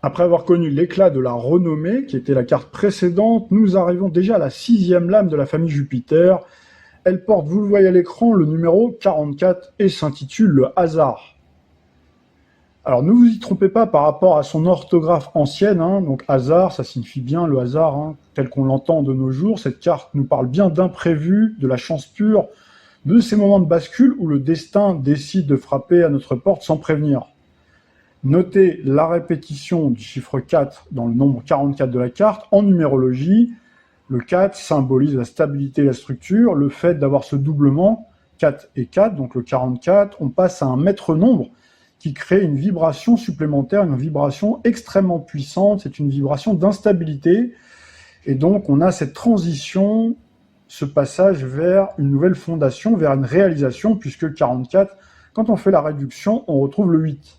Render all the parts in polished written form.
Après avoir connu l'éclat de la renommée, qui était la carte précédente, nous arrivons déjà à la 6e lame de la famille Jupiter. Elle porte, vous le voyez à l'écran, le numéro 44 et s'intitule le hasard. Alors ne vous y trompez pas par rapport à son orthographe ancienne, donc hasard, ça signifie bien le hasard, tel qu'on l'entend de nos jours. Cette carte nous parle bien d'imprévu, de la chance pure, de ces moments de bascule où le destin décide de frapper à notre porte sans prévenir. Notez la répétition du chiffre 4 dans le nombre 44 de la carte. En numérologie, le 4 symbolise la stabilité et la structure. Le fait d'avoir ce doublement, 4 et 4, donc le 44, on passe à un maître nombre qui crée une vibration supplémentaire, une vibration extrêmement puissante. C'est une vibration d'instabilité. Et donc, on a cette transition, ce passage vers une nouvelle fondation, vers une réalisation, puisque 44, quand on fait la réduction, on retrouve le 8.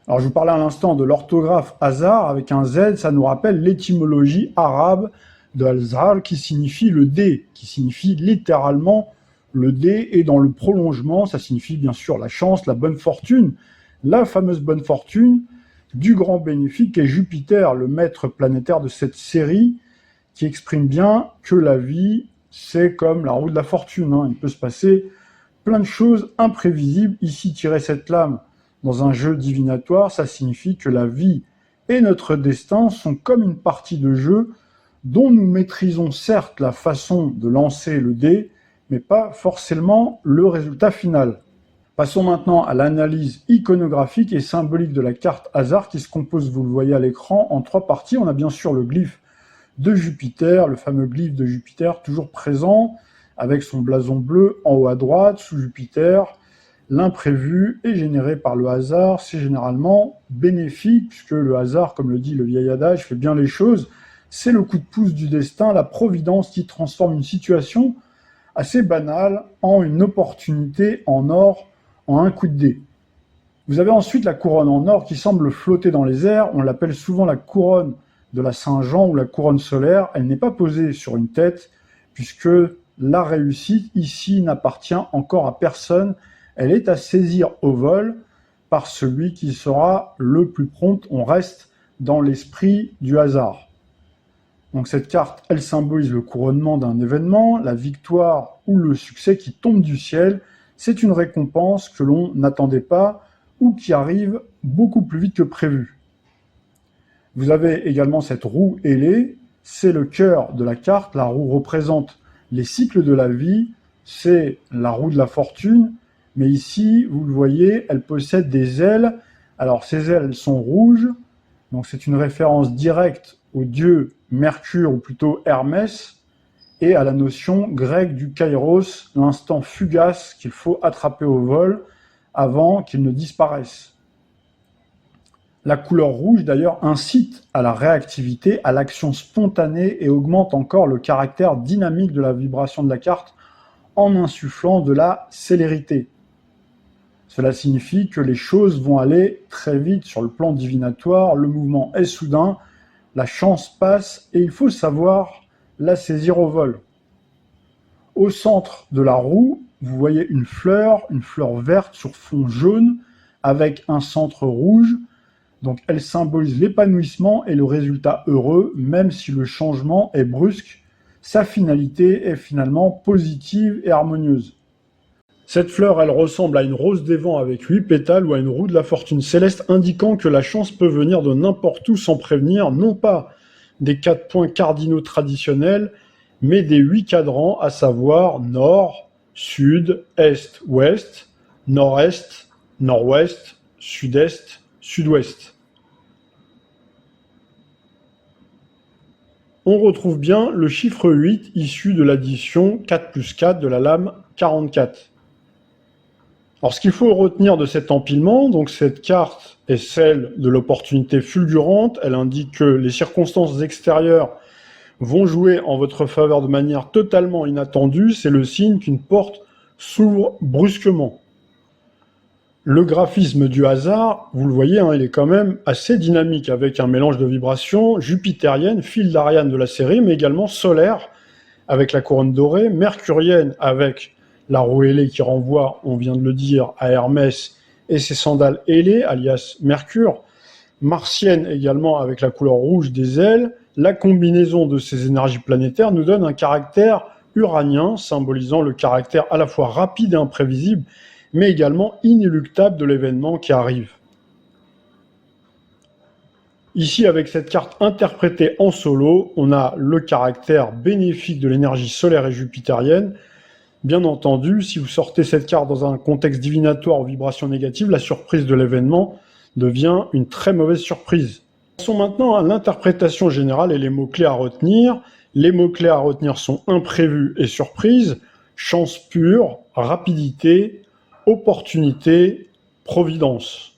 Alors, je vous parlais à l'instant de l'orthographe hasard avec un Z, ça nous rappelle l'étymologie arabe de al-zar qui signifie le dé, qui signifie littéralement le dé, et dans le prolongement, ça signifie bien sûr la chance, la bonne fortune, la fameuse bonne fortune du grand bénéfique qu'est Jupiter, le maître planétaire de cette série, qui exprime bien que la vie, c'est comme la roue de la fortune. Il peut se passer plein de choses imprévisibles. Ici, tirer cette lame dans un jeu divinatoire, ça signifie que la vie et notre destin sont comme une partie de jeu dont nous maîtrisons certes la façon de lancer le dé, mais pas forcément le résultat final. Passons maintenant à l'analyse iconographique et symbolique de la carte hasard qui se compose, vous le voyez à l'écran, en 3 parties. On a bien sûr le glyphe de Jupiter, le fameux glyphe de Jupiter toujours présent, avec son blason bleu en haut à droite, sous Jupiter. L'imprévu est généré par le hasard, c'est généralement bénéfique, puisque le hasard, comme le dit le vieil adage, fait bien les choses. C'est le coup de pouce du destin, la providence qui transforme une situation assez banale en une opportunité en or, en un coup de dé. Vous avez ensuite la couronne en or qui semble flotter dans les airs. On l'appelle souvent la couronne de la Saint-Jean ou la couronne solaire. Elle n'est pas posée sur une tête, puisque la réussite ici n'appartient encore à personne. Elle est à saisir au vol par celui qui sera le plus prompt. On reste dans l'esprit du hasard. Donc cette carte, elle symbolise le couronnement d'un événement, la victoire ou le succès qui tombe du ciel. C'est une récompense que l'on n'attendait pas ou qui arrive beaucoup plus vite que prévu. Vous avez également cette roue ailée, c'est le cœur de la carte. La roue représente les cycles de la vie, c'est la roue de la fortune, mais ici, vous le voyez, elle possède des ailes. Alors ces ailes, elles sont rouges, donc c'est une référence directe au dieu Mercure, ou plutôt Hermès, et à la notion grecque du kairos, l'instant fugace qu'il faut attraper au vol avant qu'il ne disparaisse. La couleur rouge, d'ailleurs, incite à la réactivité, à l'action spontanée et augmente encore le caractère dynamique de la vibration de la carte en insufflant de la célérité. Cela signifie que les choses vont aller très vite sur le plan divinatoire, le mouvement est soudain, la chance passe et il faut savoir la saisir au vol. Au centre de la roue, vous voyez une fleur verte sur fond jaune avec un centre rouge. Donc elle symbolise l'épanouissement et le résultat heureux, même si le changement est brusque. Sa finalité est finalement positive et harmonieuse. Cette fleur, elle ressemble à une rose des vents avec 8 pétales ou à une roue de la fortune céleste, indiquant que la chance peut venir de n'importe où sans prévenir, non pas des 4 points cardinaux traditionnels, mais des 8 cadrans, à savoir nord, sud, est, ouest, nord-est, nord-ouest, sud-est, sud-ouest. On retrouve bien le chiffre 8 issu de l'addition 4 plus 4 de la lame 44. Alors, ce qu'il faut retenir de cet empilement, donc cette carte est celle de l'opportunité fulgurante. Elle indique que les circonstances extérieures vont jouer en votre faveur de manière totalement inattendue. C'est le signe qu'une porte s'ouvre brusquement. Le graphisme du hasard, vous le voyez, il est quand même assez dynamique avec un mélange de vibrations jupitériennes, fil d'Ariane de la série, mais également solaire avec la couronne dorée, mercurienne avec la roue ailée qui renvoie, on vient de le dire, à Hermès et ses sandales ailées, alias Mercure, martienne également avec la couleur rouge des ailes. La combinaison de ces énergies planétaires nous donne un caractère uranien, symbolisant le caractère à la fois rapide et imprévisible, mais également inéluctable de l'événement qui arrive. Ici, avec cette carte interprétée en solo, on a le caractère bénéfique de l'énergie solaire et jupitérienne. Bien entendu, si vous sortez cette carte dans un contexte divinatoire aux vibrations négatives, la surprise de l'événement devient une très mauvaise surprise. Passons maintenant à l'interprétation générale et les mots-clés à retenir. Les mots-clés à retenir sont imprévu et surprise, chance pure, rapidité, opportunité, providence.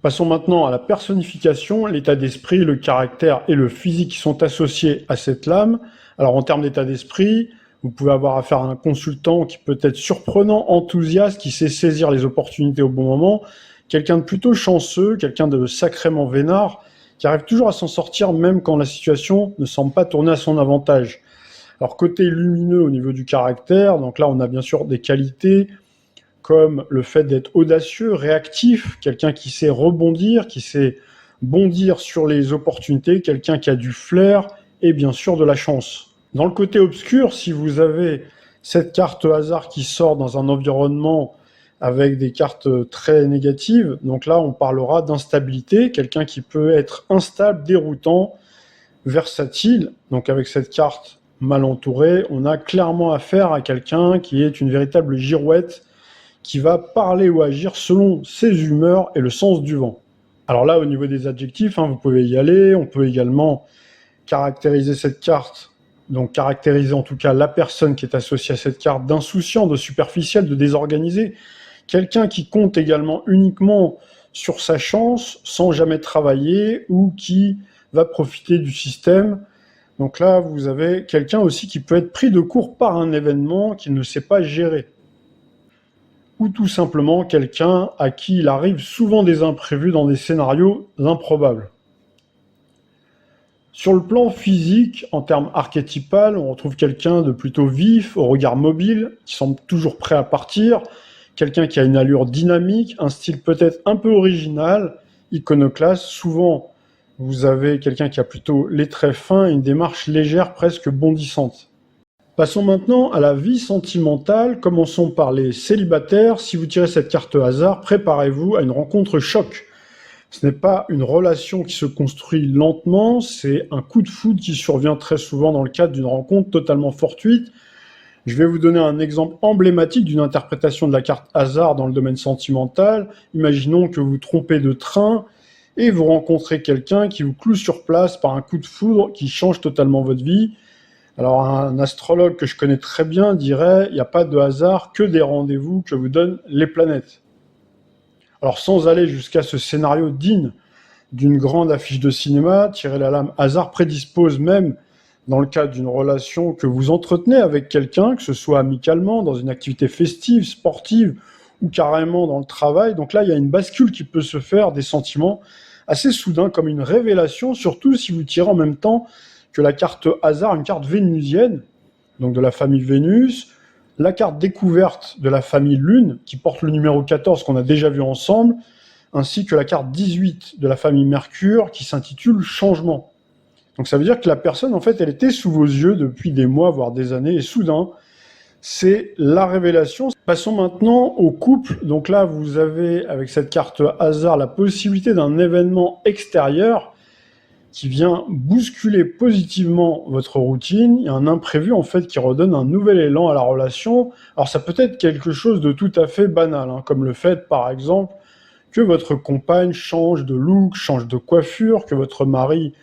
Passons maintenant à la personnification, l'état d'esprit, le caractère et le physique qui sont associés à cette lame. Alors en termes d'état d'esprit, vous pouvez avoir affaire à un consultant qui peut être surprenant, enthousiaste, qui sait saisir les opportunités au bon moment, quelqu'un de plutôt chanceux, quelqu'un de sacrément vénard, qui arrive toujours à s'en sortir même quand la situation ne semble pas tourner à son avantage. Alors côté lumineux au niveau du caractère, donc là on a bien sûr des qualités, comme le fait d'être audacieux, réactif, quelqu'un qui sait rebondir, qui sait bondir sur les opportunités, quelqu'un qui a du flair et bien sûr de la chance. Dans le côté obscur, si vous avez cette carte hasard qui sort dans un environnement avec des cartes très négatives, donc là on parlera d'instabilité, quelqu'un qui peut être instable, déroutant, versatile. Donc avec cette carte mal entourée, on a clairement affaire à quelqu'un qui est une véritable girouette, qui va parler ou agir selon ses humeurs et le sens du vent. Alors là, au niveau des adjectifs, vous pouvez y aller. On peut également caractériser cette carte, donc caractériser en tout cas la personne qui est associée à cette carte d'insouciant, de superficiel, de désorganisé. Quelqu'un qui compte également uniquement sur sa chance, sans jamais travailler, ou qui va profiter du système. Donc là, vous avez quelqu'un aussi qui peut être pris de court par un événement qu'il ne sait pas gérer. Ou tout simplement quelqu'un à qui il arrive souvent des imprévus dans des scénarios improbables. Sur le plan physique, en termes archétypal, on retrouve quelqu'un de plutôt vif, au regard mobile, qui semble toujours prêt à partir, quelqu'un qui a une allure dynamique, un style peut-être un peu original, iconoclaste. Souvent, vous avez quelqu'un qui a plutôt les traits fins et une démarche légère, presque bondissante. Passons maintenant à la vie sentimentale. Commençons par les célibataires. Si vous tirez cette carte hasard, préparez-vous à une rencontre choc. Ce n'est pas une relation qui se construit lentement, c'est un coup de foudre qui survient très souvent dans le cadre d'une rencontre totalement fortuite. Je vais vous donner un exemple emblématique d'une interprétation de la carte hasard dans le domaine sentimental. Imaginons que vous vous trompez de train et vous rencontrez quelqu'un qui vous cloue sur place par un coup de foudre qui change totalement votre vie. Alors un astrologue que je connais très bien dirait « il n'y a pas de hasard que des rendez-vous que vous donnent les planètes ». Alors sans aller jusqu'à ce scénario digne d'une grande affiche de cinéma, tirer la lame hasard prédispose même, dans le cadre d'une relation que vous entretenez avec quelqu'un, que ce soit amicalement, dans une activité festive, sportive ou carrément dans le travail. Donc là, il y a une bascule qui peut se faire des sentiments assez soudains, comme une révélation, surtout si vous tirez en même temps que la carte hasard, une carte vénusienne, donc de la famille Vénus, la carte découverte de la famille Lune, qui porte le numéro 14 qu'on a déjà vu ensemble, ainsi que la carte 18 de la famille Mercure, qui s'intitule Changement. Donc ça veut dire que la personne, en fait, elle était sous vos yeux depuis des mois, voire des années, et soudain, c'est la révélation. Passons maintenant au couple. Donc là, vous avez, avec cette carte hasard, la possibilité d'un événement extérieur qui vient bousculer positivement votre routine. Il y a un imprévu, en fait, qui redonne un nouvel élan à la relation. Alors, ça peut être quelque chose de tout à fait banal, comme le fait, par exemple, que votre compagne change de look, change de coiffure, que votre mari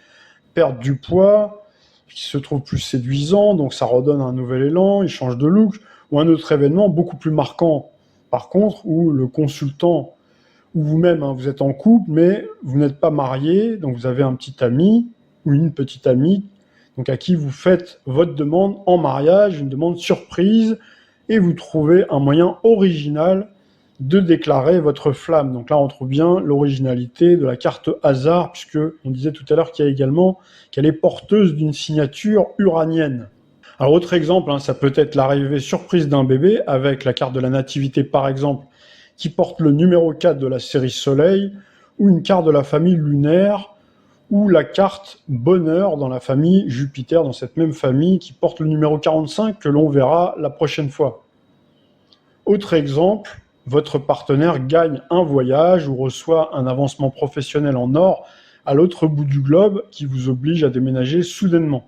perde du poids, qui se trouve plus séduisant, donc ça redonne un nouvel élan, il change de look, ou un autre événement beaucoup plus marquant, par contre, où le consultant ou vous-même, vous êtes en couple, mais vous n'êtes pas marié, donc vous avez un petit ami ou une petite amie, donc à qui vous faites votre demande en mariage, une demande surprise, et vous trouvez un moyen original de déclarer votre flamme. Donc là, on trouve bien l'originalité de la carte hasard, puisque on disait tout à l'heure qu'elle est porteuse d'une signature uranienne. Alors, autre exemple, hein, ça peut être l'arrivée surprise d'un bébé avec la carte de la nativité, par exemple, qui porte le numéro 4 de la série Soleil, ou une carte de la famille lunaire, ou la carte bonheur dans la famille Jupiter, dans cette même famille, qui porte le numéro 45 que l'on verra la prochaine fois. Autre exemple, votre partenaire gagne un voyage ou reçoit un avancement professionnel en or à l'autre bout du globe qui vous oblige à déménager soudainement.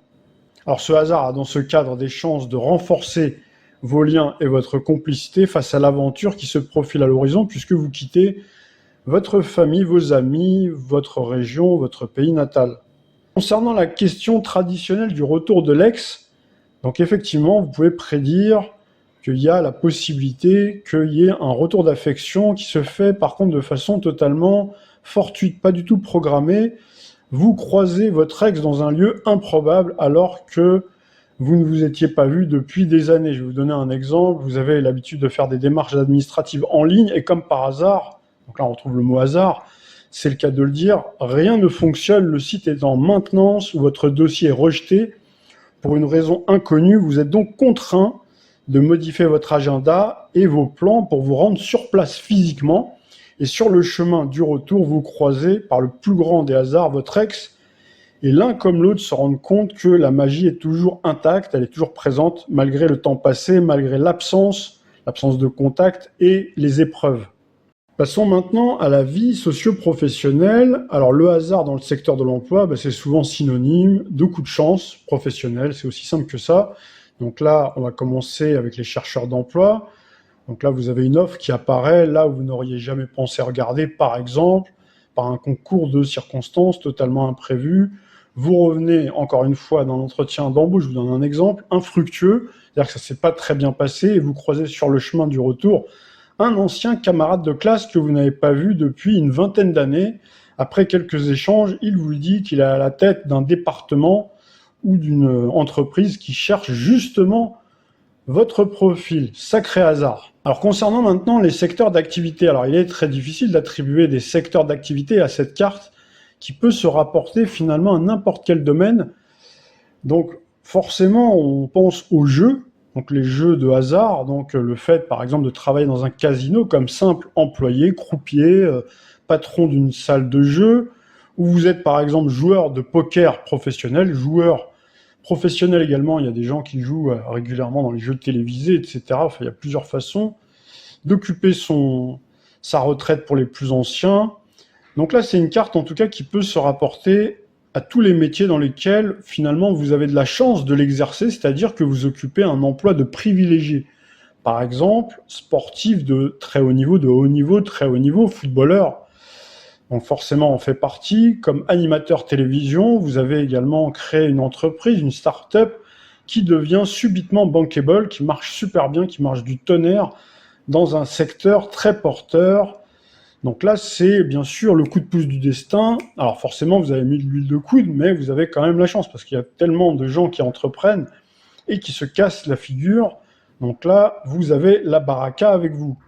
Alors ce hasard a dans ce cadre des chances de renforcer vos liens et votre complicité face à l'aventure qui se profile à l'horizon puisque vous quittez votre famille, vos amis, votre région, votre pays natal. Concernant la question traditionnelle du retour de l'ex, donc effectivement, vous pouvez prédire qu'il y a la possibilité qu'il y ait un retour d'affection qui se fait par contre de façon totalement fortuite, pas du tout programmée. Vous croisez votre ex dans un lieu improbable alors que vous ne vous étiez pas vu depuis des années. Je vais vous donner un exemple. Vous avez l'habitude de faire des démarches administratives en ligne et comme par hasard, donc là on retrouve le mot hasard, c'est le cas de le dire, rien ne fonctionne, le site est en maintenance ou votre dossier est rejeté pour une raison inconnue. Vous êtes donc contraint de modifier votre agenda et vos plans pour vous rendre sur place physiquement. Et sur le chemin du retour, vous croisez par le plus grand des hasards votre ex et l'un comme l'autre se rendent compte que la magie est toujours intacte, elle est toujours présente malgré le temps passé, malgré l'absence de contact et les épreuves. Passons maintenant à la vie socio-professionnelle. Alors le hasard dans le secteur de l'emploi, c'est souvent synonyme de coup de chance professionnel, c'est aussi simple que ça. Donc là, on va commencer avec les chercheurs d'emploi. Donc là, vous avez une offre qui apparaît là où vous n'auriez jamais pensé regarder, par exemple, par un concours de circonstances totalement imprévu. Vous revenez encore une fois dans l'entretien d'embauche, je vous donne un exemple, infructueux, c'est-à-dire que ça ne s'est pas très bien passé et vous croisez sur le chemin du retour un ancien camarade de classe que vous n'avez pas vu depuis une vingtaine d'années. Après quelques échanges, il vous dit qu'il est à la tête d'un département ou d'une entreprise qui cherche justement votre profil. Sacré hasard. Alors concernant maintenant les secteurs d'activité, alors il est très difficile d'attribuer des secteurs d'activité à cette carte qui peut se rapporter finalement à n'importe quel domaine. Donc forcément, on pense aux jeux, donc les jeux de hasard, donc le fait par exemple de travailler dans un casino comme simple employé, croupier, patron d'une salle de jeu, ou vous êtes par exemple joueur de poker professionnel, joueur professionnel également, il y a des gens qui jouent régulièrement dans les jeux télévisés, etc. Enfin, il y a plusieurs façons d'occuper sa retraite pour les plus anciens. Donc là, c'est une carte en tout cas qui peut se rapporter à tous les métiers dans lesquels finalement vous avez de la chance de l'exercer, c'est-à-dire que vous occupez un emploi de privilégié. Par exemple, sportif de très haut niveau, de haut niveau, très haut niveau, footballeur. Donc forcément, on fait partie. Comme animateur télévision, vous avez également créé une entreprise, une start-up qui devient subitement bankable, qui marche super bien, qui marche du tonnerre dans un secteur très porteur. Donc là, c'est bien sûr le coup de pouce du destin. Alors forcément, vous avez mis de l'huile de coude, mais vous avez quand même la chance, parce qu'il y a tellement de gens qui entreprennent et qui se cassent la figure. Donc là, vous avez la baraka avec vous.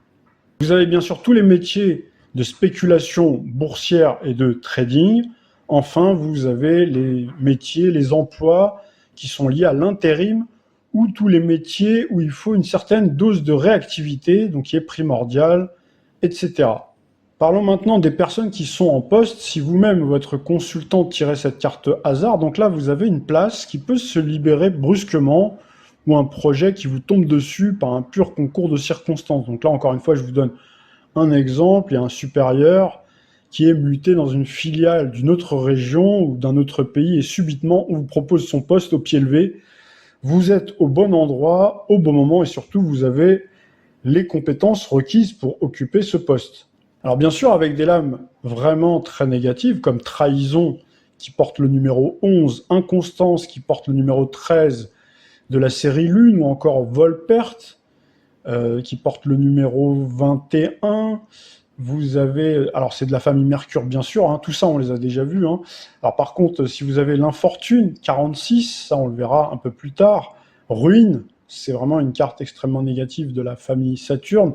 Vous avez bien sûr tous les métiers de spéculation boursière et de trading. Enfin, vous avez les métiers, les emplois qui sont liés à l'intérim, ou tous les métiers où il faut une certaine dose de réactivité, donc qui est primordiale, etc. Parlons maintenant des personnes qui sont en poste. Si vous-même, votre consultant, tirez cette carte hasard, donc là, vous avez une place qui peut se libérer brusquement ou un projet qui vous tombe dessus par un pur concours de circonstances. Donc là, encore une fois, je vous donne un exemple. Il y a un supérieur qui est muté dans une filiale d'une autre région ou d'un autre pays et subitement, on vous propose son poste au pied levé. Vous êtes au bon endroit, au bon moment et surtout, vous avez les compétences requises pour occuper ce poste. Alors bien sûr, avec des lames vraiment très négatives, comme trahison qui porte le numéro 11, inconstance qui porte le numéro 13 de la série Lune, ou encore vol-perte qui porte le numéro 21. Vous avez, alors c'est de la famille Mercure bien sûr, hein, tout ça on les a déjà vus. Hein. Alors par contre, si vous avez l'infortune, 46, ça on le verra un peu plus tard, ruine, c'est vraiment une carte extrêmement négative de la famille Saturne.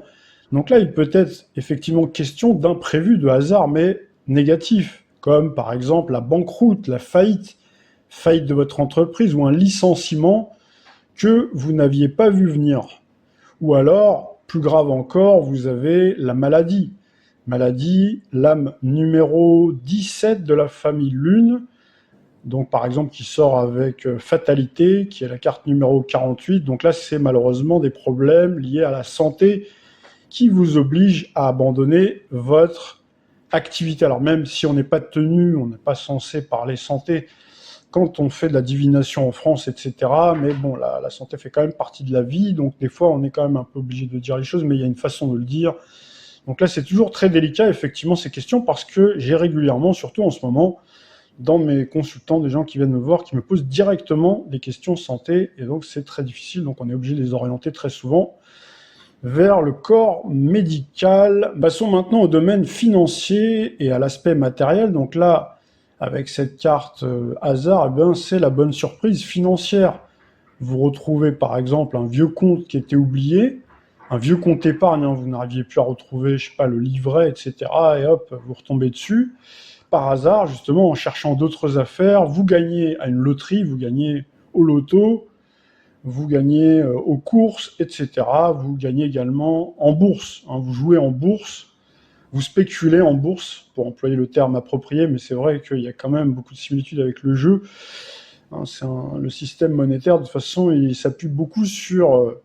Donc là, il peut être effectivement question d'imprévu, de hasard, mais négatif, comme par exemple la banqueroute, la faillite de votre entreprise ou un licenciement que vous n'aviez pas vu venir. Ou alors, plus grave encore, vous avez la maladie. Maladie, l'âme numéro 17 de la famille Lune, donc par exemple qui sort avec fatalité, qui est la carte numéro 48. Donc là, c'est malheureusement des problèmes liés à la santé qui vous obligent à abandonner votre activité. Alors même si on n'est pas tenu, on n'est pas censé parler santé quand on fait de la divination en France, etc. Mais bon, la santé fait quand même partie de la vie, donc des fois on est quand même un peu obligé de dire les choses, mais il y a une façon de le dire. Donc là, c'est toujours très délicat, effectivement, ces questions, parce que j'ai régulièrement, surtout en ce moment, dans mes consultants, des gens qui viennent me voir, qui me posent directement des questions santé, et donc c'est très difficile, donc on est obligé de les orienter très souvent vers le corps médical. Passons maintenant au domaine financier et à l'aspect matériel. Donc là, avec cette carte hasard, eh bien, c'est la bonne surprise financière. Vous retrouvez par exemple un vieux compte qui était oublié, un vieux compte épargne, hein, vous n'arriviez plus à retrouver, je sais pas, le livret, etc. Et hop, vous retombez dessus. Par hasard, justement, en cherchant d'autres affaires, vous gagnez à une loterie, vous gagnez au loto, vous gagnez aux courses, etc. Vous gagnez également en bourse, hein, vous jouez en bourse, vous spéculez en bourse, pour employer le terme approprié, mais c'est vrai qu'il y a quand même beaucoup de similitudes avec le jeu. Hein, le système monétaire, de toute façon, il s'appuie beaucoup sur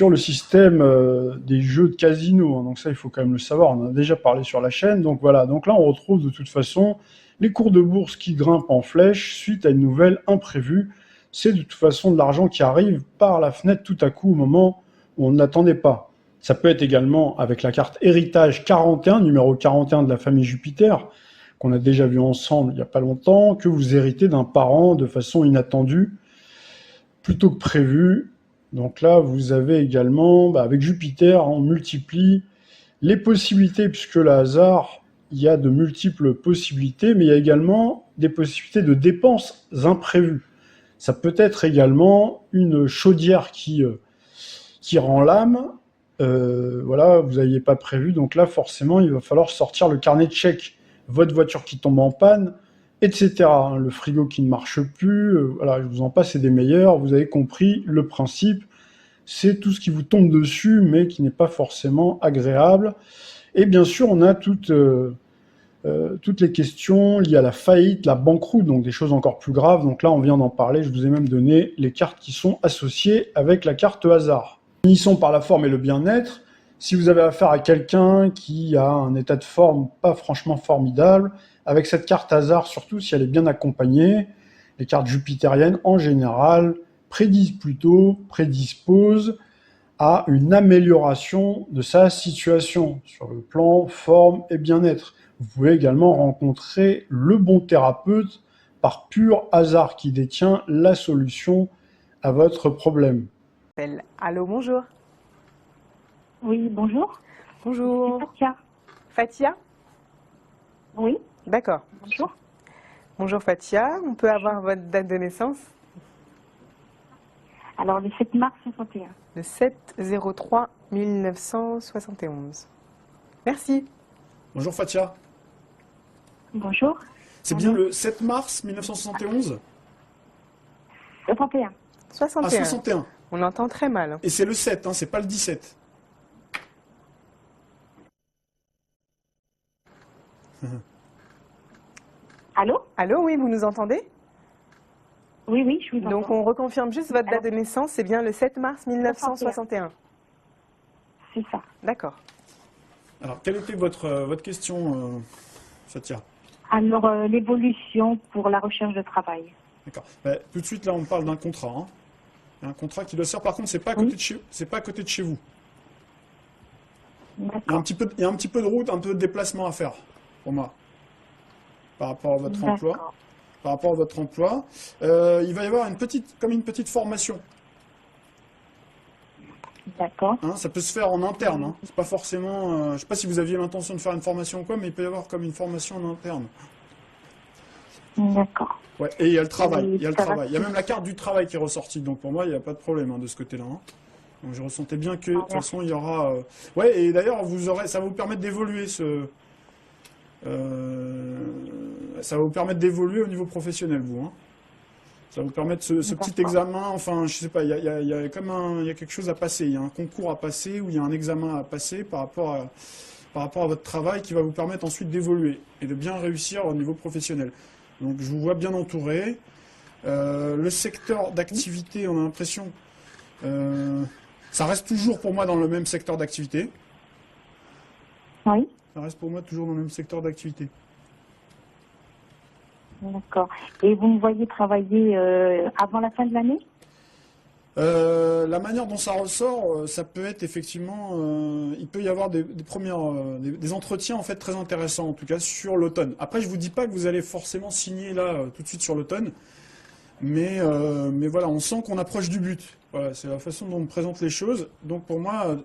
le système des jeux de casino. Hein, donc ça, il faut quand même le savoir, on en a déjà parlé sur la chaîne. Donc voilà, donc là, on retrouve de toute façon les cours de bourse qui grimpent en flèche suite à une nouvelle imprévue. C'est de toute façon de l'argent qui arrive par la fenêtre tout à coup au moment où on ne l'attendait pas. Ça peut être également avec la carte héritage 41, numéro 41 de la famille Jupiter, qu'on a déjà vu ensemble il n'y a pas longtemps, que vous héritez d'un parent de façon inattendue, plutôt que prévu. Donc là, vous avez également, avec Jupiter, on multiplie les possibilités, puisque le hasard, il y a de multiples possibilités, mais il y a également des possibilités de dépenses imprévues. Ça peut être également une chaudière qui rend l'âme. Voilà, vous n'aviez pas prévu, donc là, forcément, il va falloir sortir le carnet de chèques. Votre voiture qui tombe en panne, etc. Le frigo qui ne marche plus, voilà, je vous en passe, c'est des meilleurs. Vous avez compris le principe. C'est tout ce qui vous tombe dessus, mais qui n'est pas forcément agréable. Et bien sûr, on a toutes les questions liées à la faillite, la banqueroute, donc des choses encore plus graves. Donc là, on vient d'en parler. Je vous ai même donné les cartes qui sont associées avec la carte hasard. Finissons par la forme et le bien-être. Si vous avez affaire à quelqu'un qui a un état de forme pas franchement formidable, avec cette carte hasard, surtout si elle est bien accompagnée, les cartes jupitériennes en général prédisposent à une amélioration de sa situation sur le plan forme et bien-être. Vous pouvez également rencontrer le bon thérapeute par pur hasard qui détient la solution à votre problème. Allô, bonjour. Oui, bonjour. Bonjour. Fatia. Fatia? Oui. D'accord. Bonjour. Bonjour Fatia, on peut avoir votre date de naissance? Alors, le 7 mars 61. Le 7-03 1971. Merci. Bonjour Fatia. Bonjour. C'est bien le 7 mars 1971 61. 61. Ah, 61. On entend très mal. Et c'est le 7, hein, c'est pas le 17. Allô? Allô, oui, vous nous entendez? Oui, oui, je vous entends. Donc on reconfirme juste votre date de naissance, c'est bien le 7 mars 1961. C'est ça. D'accord. Alors, quelle était votre question, Fatia? Alors, l'évolution pour la recherche de travail. D'accord. Tout de suite, là, on parle d'un contrat. Hein. Il y a un contrat qui doit se faire. Par contre, c'est pas à côté de chez, c'est pas à côté de chez vous. Il y a D'accord. il y a un petit peu de route, un peu de déplacement à faire, pour moi, par rapport à votre emploi. D'accord. Par rapport à votre emploi, il va y avoir une petite formation. D'accord. Hein, ça peut se faire en interne. Hein. C'est pas forcément. Je sais pas si vous aviez l'intention de faire une formation ou quoi, mais il peut y avoir comme une formation en interne. D'accord. Ouais. Et il y a le travail. Et Il y a le ça va travail. Il y a même la carte du travail qui est ressortie. Donc pour moi, il n'y a pas de problème, hein, de ce côté-là. Hein. Donc je ressentais bien que de toute façon, il y aura. Ouais. Et d'ailleurs, ça va vous permettre d'évoluer ça va vous permettre d'évoluer au niveau professionnel, vous. Hein. Ça va vous permettre ce petit D'accord. examen, enfin, je sais pas, il y a comme il y a quelque chose à passer, il y a un concours à passer ou il y a un examen à passer par rapport à votre travail qui va vous permettre ensuite d'évoluer et de bien réussir au niveau professionnel. Donc, je vous vois bien entouré. Le secteur d'activité, on a l'impression, ça reste toujours pour moi dans le même secteur d'activité. Oui, Ça reste pour moi toujours dans le même secteur d'activité. d'accord. Et vous me voyez travailler avant la fin de l'année? La manière dont ça ressort, ça peut être effectivement, il peut y avoir des des entretiens en fait très intéressants en tout cas sur l'automne. Après, je vous dis pas que vous allez forcément signer là tout de suite sur l'automne, mais voilà, on sent qu'on approche du but. Voilà, c'est la façon dont on me présente les choses. Donc pour moi,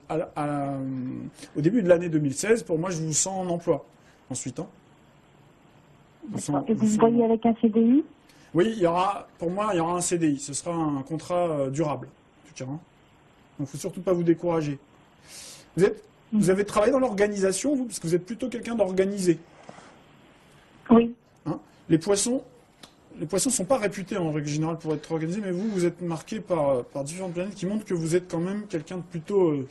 au début de l'année 2016, pour moi, je vous sens en emploi. Ensuite, hein. D'accord. Et vous me voyez avec un CDI? Oui, pour moi, il y aura un CDI. Ce sera un contrat durable, en tout cas, hein. Donc, il ne faut surtout pas vous décourager. Vous avez travaillé dans l'organisation, vous, parce que vous êtes plutôt quelqu'un d'organisé. Oui. Hein. Les poissons ne sont pas réputés en règle générale pour être organisés, mais vous êtes marqué par différentes planètes qui montrent que vous êtes quand même quelqu'un de plutôt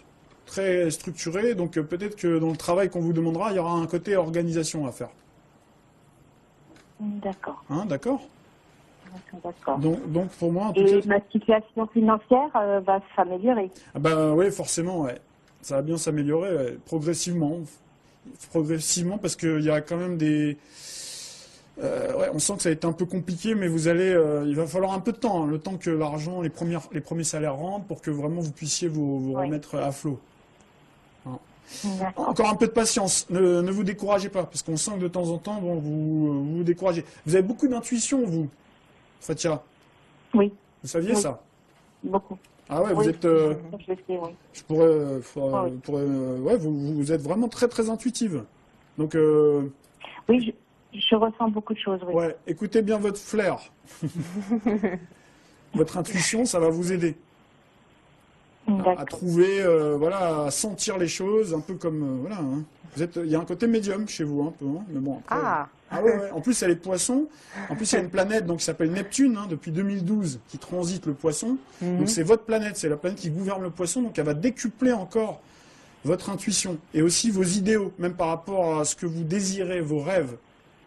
très structuré. Donc peut-être que dans le travail qu'on vous demandera, il y aura un côté organisation à faire. D'accord. Hein, d'accord? D'accord. Donc pour moi, en tout Et cas, ma situation financière va s'améliorer. ah ben oui, forcément, ouais. Ça va bien s'améliorer ouais, progressivement. Progressivement, parce qu'il y a quand même des... ouais, on sent que ça a été un peu compliqué, mais il va falloir un peu de temps, hein, le temps que l'argent, les premiers salaires rentrent, pour que vraiment vous puissiez vous Oui. remettre à flot. Hein. D'accord. Encore un peu de patience, ne vous découragez pas, parce qu'on sent que de temps en temps, bon, vous découragez. Vous avez beaucoup d'intuition, vous, Fatia. Oui, Vous saviez Oui. ça? beaucoup. Ah ouais, Oui. vous êtes... Je le sais, oui. Je pourrais, ouais, vous êtes vraiment très très intuitive. Donc, Oui, je ressens beaucoup de choses, oui. ouais, écoutez bien votre flair. Votre intuition, ça va vous aider à D'accord. trouver, voilà, à sentir les choses, un peu comme, voilà. Hein. Il y a un côté médium chez vous, un peu, hein, mais bon. Après, Ah, ouais, ouais. En plus, il y a les poissons. En plus, il y a une planète donc, qui s'appelle Neptune, hein, depuis 2012, qui transite le poisson. Donc, c'est votre planète, c'est la planète qui gouverne le poisson. Donc, elle va décupler encore votre intuition et aussi vos idéaux, même par rapport à ce que vous désirez, vos rêves,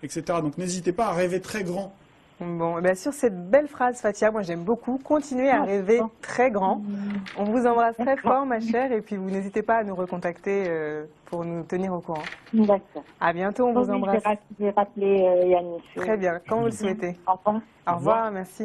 etc. Donc, n'hésitez pas à rêver très grand. bon, bien sûr, cette belle phrase, Fatia, moi j'aime beaucoup. Continuez à rêver très grand. On vous embrasse très fort, ma chère, et puis vous n'hésitez pas à nous recontacter pour nous tenir au courant. D'accord. À bientôt, on Oui, vous embrasse. je vais rappeler Yannis. Très bien, quand vous le souhaitez. Au revoir. Au revoir, merci.